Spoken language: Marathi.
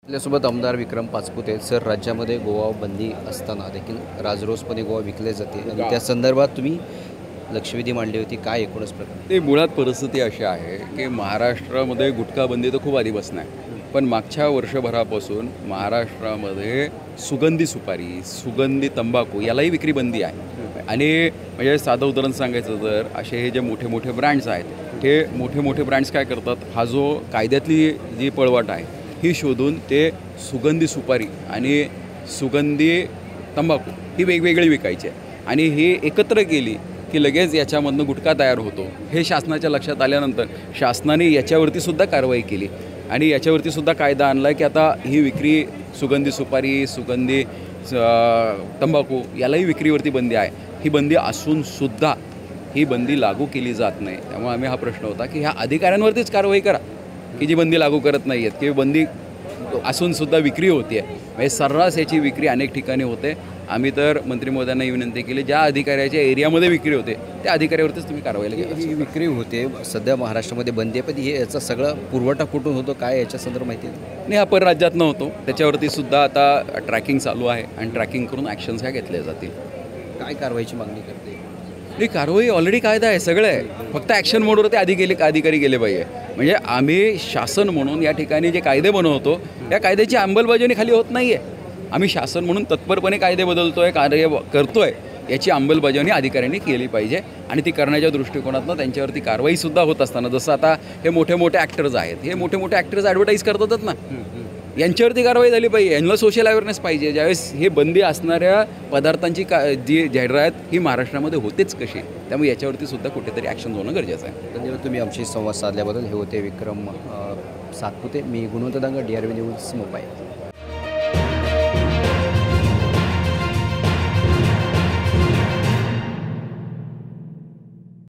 आपल्यासोबत आमदार विक्रम पाचपुते आहेत. सर, राज्यामध्ये गोवा बंदी असताना देखील राजरोसपणे गोवा विकले जाते आणि त्या संदर्भात तुम्ही लक्षवेधी मांडली होती. काय एकूणच प्रकार? ते मुळात परिस्थिती अशी आहे की महाराष्ट्रामध्ये गुटखा बंदी तर खूप आधीपासून आहे, पण मागच्या वर्षभरापासून महाराष्ट्रामध्ये सुगंधी सुपारी, सुगंधी तंबाखू यालाही विक्री बंदी आहे. आणि म्हणजे साधं उदाहरण सांगायचं तर असे हे जे मोठे मोठे ब्रँड्स आहेत, हे मोठे मोठे ब्रँड्स काय करतात, हा जो कायद्यातली जी पळवाट आहे ही शोधून ते सुगंधी सुपारी आणि सुगंधी तंबाखू ही वेगवेगळी विकायची आहे आणि ही एकत्र केली की लगेच याच्यामधनं गुटखा तयार होतो. हे शासनाच्या लक्षात आल्यानंतर शासनाने याच्यावरती सुद्धा कारवाई केली आणि याच्यावरती सुद्धा कायदा आणला की आता ही विक्री सुगंधी सुपारी, सुगंधी तंबाखू यालाही विक्रीवरती बंदी आहे. ही बंदी असूनसुद्धा ही बंदी लागू केली जात नाही. त्यामुळे आम्ही हा प्रश्न होता की ह्या अधिकाऱ्यांवरतीच कारवाई करा की जी बंदी लागू करत नाही आहेत, की बंदी असूनसुद्धा विक्री होते आहे. म्हणजे सर्रास याची विक्री अनेक ठिकाणी होते. आम्ही तर मंत्री महोदयांना ही विनंती केली, ज्या अधिकाऱ्याच्या एरियामध्ये विक्री होते त्या अधिकाऱ्यावरतीच तुम्ही कारवाईला घ्या. ही विक्री होते, सध्या महाराष्ट्रामध्ये बंदी आहे, पण हे याचा सगळा पुरवठा कुठून होतो, काय याच्या संदर्भात माहिती आहे? आणि हा परराज्यात नव्हतो, त्याच्यावरती सुद्धा आता ट्रॅकिंग चालू आहे आणि ट्रॅकिंग करून ॲक्शन्स ह्या घेतल्या जातील. काय कारवाईची मागणी करते? ही कारवाई ऑलरेडी कायदा आहे, सगळं आहे, फक्त ॲक्शन मोडवर ते अधिकारी गेले पाहिजे. म्हणजे आम्ही शासन म्हणून या ठिकाणी जे कायदे बनवतो या कायद्याची अंमलबजावणी खाली होत नाही आहे. आम्ही शासन म्हणून तत्परपणे कायदे बदलतो आहे, कार्य करतो आहे, याची अंमलबजावणी अधिकाऱ्यांनी केली पाहिजे आणि ती करण्याच्या दृष्टिकोनातून त्यांच्यावरती कारवाईसुद्धा होत असताना, जसं आता हे मोठे मोठे ॲक्टर्स आहेत, हे मोठे मोठे ॲक्टर्स ॲडव्हर्टाईज करतातच ना, यांच्यावरती कारवाई झाली पाहिजे. यांना सोशल अवेअरनेस पाहिजे. ज्यावेळेस हे बंदी असणाऱ्या पदार्थांची जी जाहिरात ही महाराष्ट्रामध्ये होतेच कशी, त्यामुळे याच्यावरती सुद्धा कुठेतरी ॲक्शन होणं गरजेचं आहे. धन्यवाद तुम्ही आमशी संवाद साधल्याबद्दल. हे होते विक्रम सातपुते. मी गुणवंत दांगा, DRV न्यूज, मुंबई.